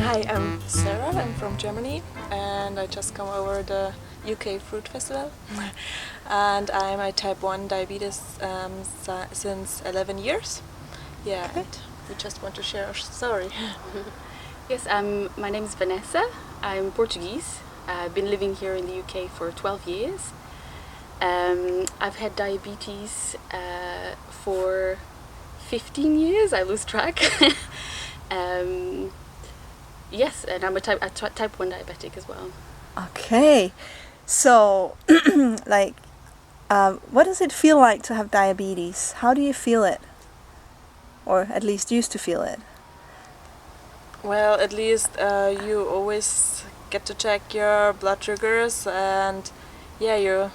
Hi, I'm Sarah. I'm from Germany, and I just come over the UK Fruit Festival. And I'm a type 1 diabetes since 11 years. Yeah, Okay. and we just want to share our story. Yes, my name is Vanessa. I'm Portuguese. I've been living here in the UK for 12 years. I've had diabetes for 15 years. I lose track. Yes, and I'm a type 1 diabetic as well. Okay. So, what does it feel like to have diabetes? How do you feel it? Or at least used to feel it? Well, at least you always get to check your blood sugars, and yeah, you're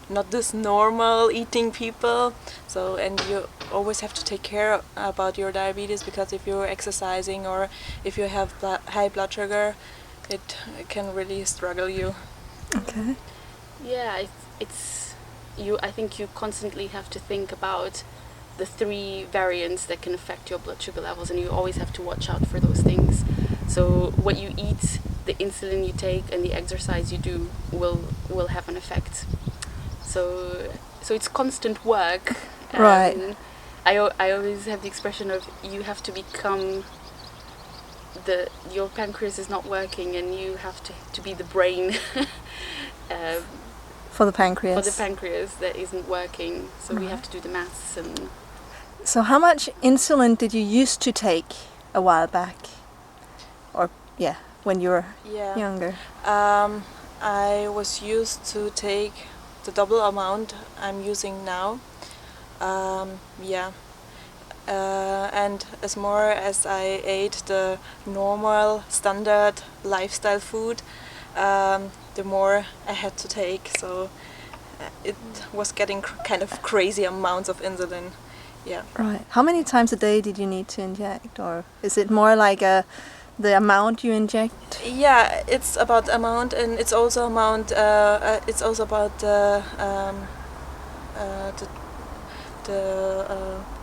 not this normal eating people. So, and you always have to take care about your diabetes, because if you're exercising or if you have high blood sugar, it can really struggle you. Okay. Yeah, it's you. I think you constantly have to think about the 3 variants that can affect your blood sugar levels, and you always have to watch out for those things. So what you eat, the insulin you take, and the exercise you do will have an effect. So it's constant work. Right. I always have the expression of you have to become your pancreas is not working, and you have to be the brain For the pancreas. for the pancreas that isn't working. So we have to do the maths. And So how much insulin did you used to take a while back? Or, yeah, when you were Yeah. younger? I was used to take the double amount I'm using now. Yeah. And as more as I ate the normal standard lifestyle food, the more I had to take. So it was getting kind of crazy amounts of insulin. Yeah. Right. How many times a day did you need to inject? Or is it more like the amount you inject? Yeah, it's about amount, and it's also amount. It's also about the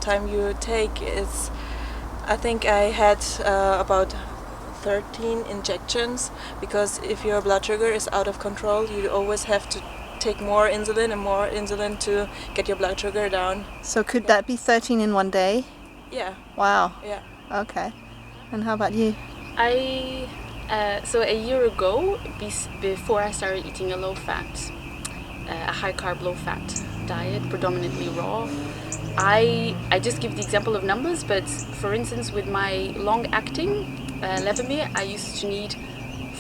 time you take. I think I had about 13 injections, because if your blood sugar is out of control, you always have to take more insulin to get your blood sugar down. So could that be 13 in one day? Yeah, Wow. yeah. Okay. And how about you? So a year ago, before I started eating a low-fat, a high-carb, low-fat diet, predominantly raw, I just give the example of numbers, but for instance, with my long-acting Levemir, I used to need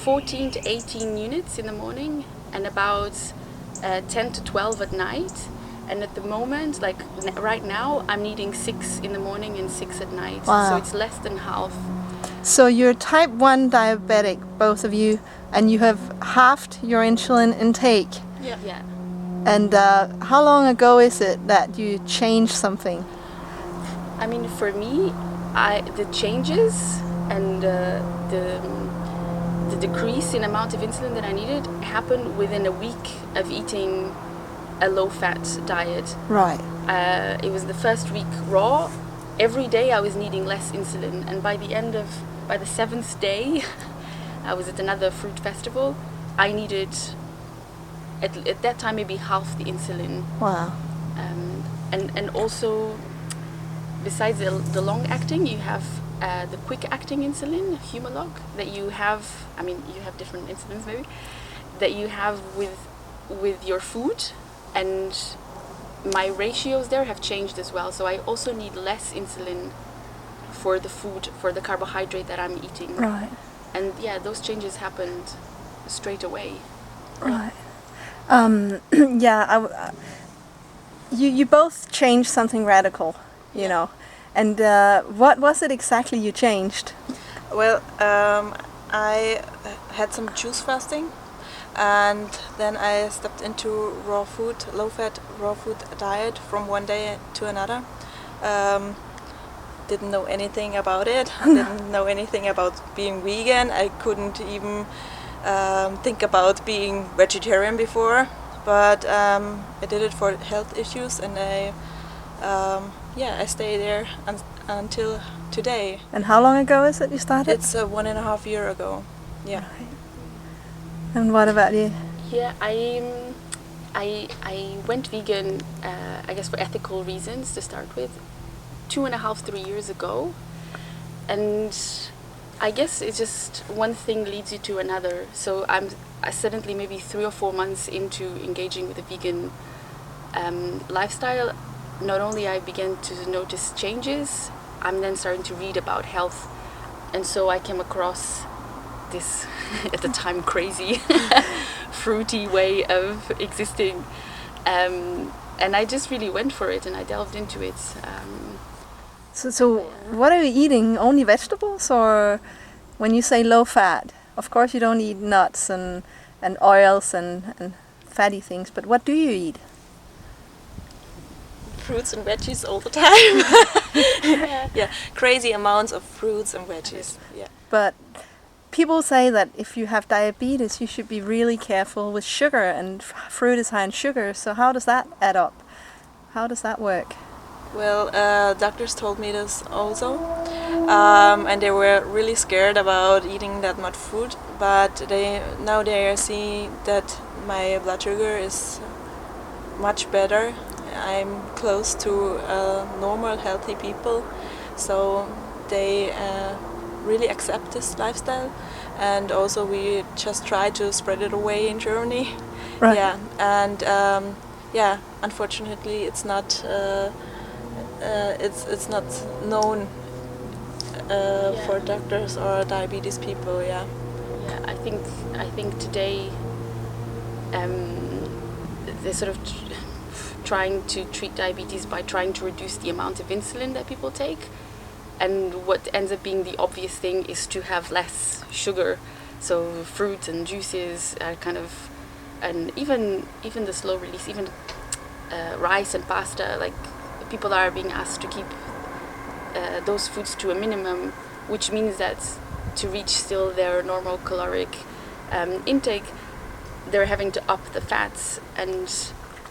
14 to 18 units in the morning and about 10 to 12 at night. And at the moment, like right now, I'm needing 6 in the morning and 6 at night. Wow. So it's less than half. So you're type 1 diabetic, both of you, and you have halved your insulin intake. Yeah. And how long ago is it that you changed something? I mean, for me, the changes and the decrease in amount of insulin that I needed happened within a week of eating a low-fat diet. Right. It was the first week raw. Every day I was needing less insulin, and by the 7th day, I was at another fruit festival. I needed at that time maybe half the insulin. Wow. And also, besides the long-acting, you have the quick-acting insulin, Humalog, that you have. I mean, you have different insulins maybe that you have with your food, and my ratios there have changed as well. So I also need less insulin for the food, for the carbohydrate that I'm eating. Right. And yeah, those changes happened straight away. Right. Yeah. You both changed something radical, you know. And what was it exactly you changed? Well, I had some juice fasting, and then I stepped into raw food, low-fat raw food diet from one day to another. Didn't know anything about it. Didn't know anything about being vegan. I couldn't even think about being vegetarian before. But I did it for health issues, and I stay there until today. And how long ago is it you started? It's 1.5 years ago. Yeah. And what about you? Yeah, I went vegan, I guess for ethical reasons to start with, 2.5, 3 years ago. And I guess it's just one thing leads you to another. So I suddenly maybe 3 or 4 months into engaging with a vegan lifestyle, not only I began to notice changes, I'm then starting to read about health. And so I came across this, at the time, crazy, fruity way of existing. And I just really went for it and I delved into it. So what are you eating? Only vegetables? Or when you say low fat, of course you don't eat nuts and oils and fatty things, but what do you eat? Fruits and veggies all the time. Yeah, crazy amounts of fruits and veggies. Yeah. But people say that if you have diabetes, you should be really careful with sugar, and fruit is high in sugar. So how does that add up? How does that work? Well, doctors told me this also, and they were really scared about eating that much fruit. But now they are seeing that my blood sugar is much better. I'm close to normal, healthy people, so they really accept this lifestyle. And also, we just try to spread it away in Germany. Right. Yeah, and yeah, unfortunately, it's not. It's not known for doctors or diabetes people. Yeah. Yeah, I think today they're sort of trying to treat diabetes by trying to reduce the amount of insulin that people take, and what ends up being the obvious thing is to have less sugar. So fruit and juices are kind of, and even the slow release, even rice and pasta, like people are being asked to keep those foods to a minimum, which means that to reach still their normal caloric intake, they're having to up the fats.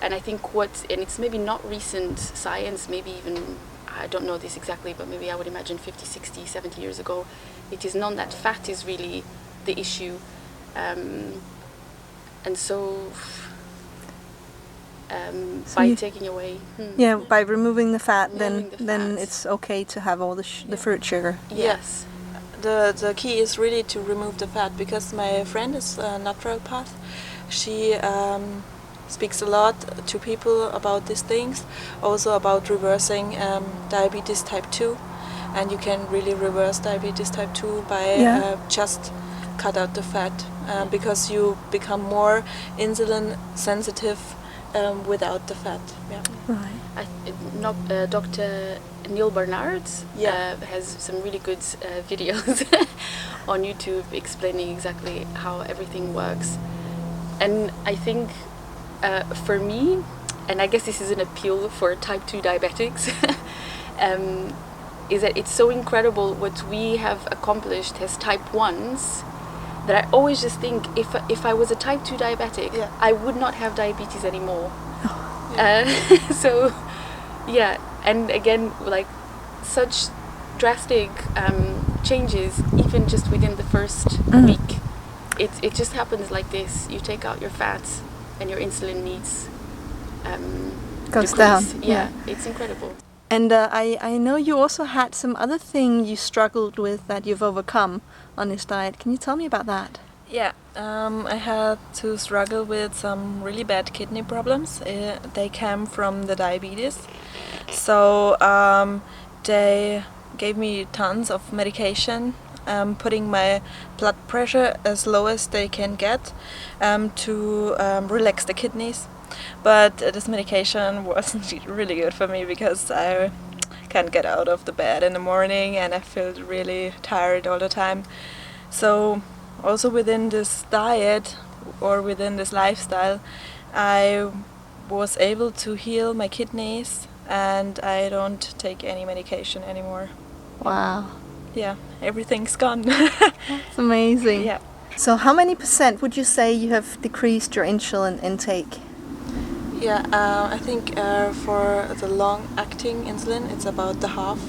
And I think and it's maybe not recent science, maybe even, I don't know this exactly, but maybe I would imagine 50, 60, 70 years ago, it is known that fat is really the issue. And so by taking away... Yeah, by removing the fat, then fats. it's okay to have all the fruit sugar. Yes. The key is really to remove the fat, because my friend is a naturopath. She speaks a lot to people about these things, also about reversing diabetes type 2, and you can really reverse diabetes type 2 by just cut out the fat, because you become more insulin sensitive without the fat. Yeah. Right. Dr. Neil Barnard has some really good videos on YouTube explaining exactly how everything works. And I think for me, and I guess this is an appeal for type 2 diabetics, is that it's so incredible what we have accomplished as type 1s, that I always just think if I was a type 2 diabetic, I would not have diabetes anymore. So, yeah, and again, like such drastic changes, even just within the first week. It just happens like this. You take out your fats, and your insulin needs goes decrease. down. Yeah, it's incredible. And I know you also had some other thing you struggled with that you've overcome on this diet. Can you tell me about that? Yeah, I had to struggle with some really bad kidney problems. They came from the diabetes. So they gave me tons of medication, putting my blood pressure as low as they can get to relax the kidneys. But this medication wasn't really good for me, because I can't get out of the bed in the morning and I feel really tired all the time. So also within this diet or within this lifestyle, I was able to heal my kidneys, and I don't take any medication anymore. Wow. Yeah, everything's gone. It's amazing. Yeah. So how many % would you say you have decreased your insulin intake? Yeah, I think for the long-acting insulin, it's about the half.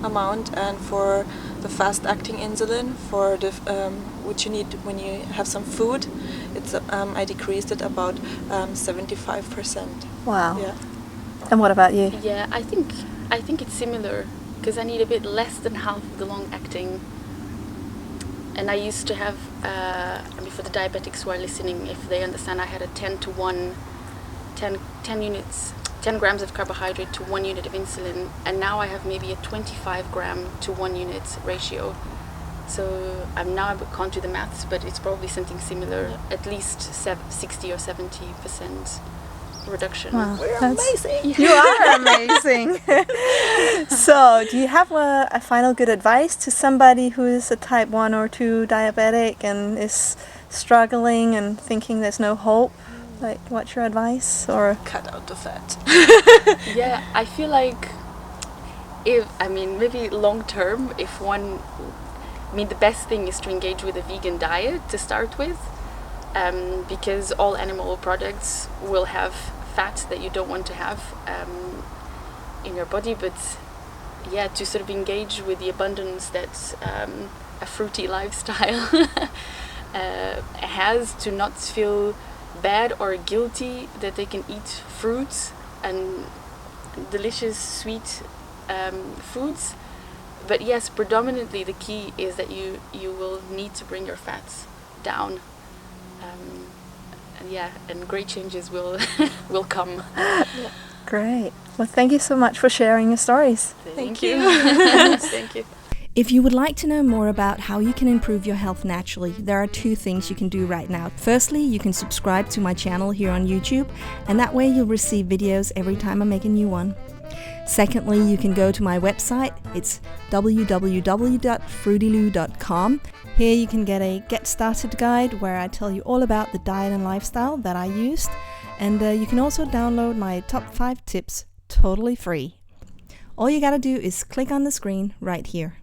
amount, and for the fast-acting insulin, for the which you need when you have some food, it's I decreased it about 75%. Wow. Yeah. And what about you? Yeah, I think it's similar, because I need a bit less than half of the long-acting. And I used to have, for the diabetics who are listening, if they understand, I had a 10 to 1, 10 grams of carbohydrate to 1 unit of insulin, and now I have maybe a 25 gram to 1 unit ratio. So I can't do the maths, but it's probably something similar, at least 60 or 70% reduction. Wow, We're that's- amazing. You are amazing. So, do you have a final good advice to somebody who is a type 1 or 2 diabetic and is struggling and thinking there's no hope? Like, what's your advice? Or Cut out the fat. Yeah, I feel like maybe long term, the best thing is to engage with a vegan diet to start with, because all animal products will have fat that you don't want to have in your body. But yeah, to sort of engage with the abundance that a fruity lifestyle has, to not feel bad or guilty that they can eat fruits and delicious sweet foods. But yes, predominantly the key is that you will need to bring your fats down, and great changes will come. great. Well, thank you so much for sharing your stories. Thank you. Thank you. If you would like to know more about how you can improve your health naturally, there are 2 things you can do right now. Firstly, you can subscribe to my channel here on YouTube, and that way you'll receive videos every time I make a new one. Secondly, you can go to my website. It's www.FruityLou.com. Here you can get a Get Started guide where I tell you all about the diet and lifestyle that I used, and you can also download my top 5 tips totally free. All you gotta do is click on the screen right here.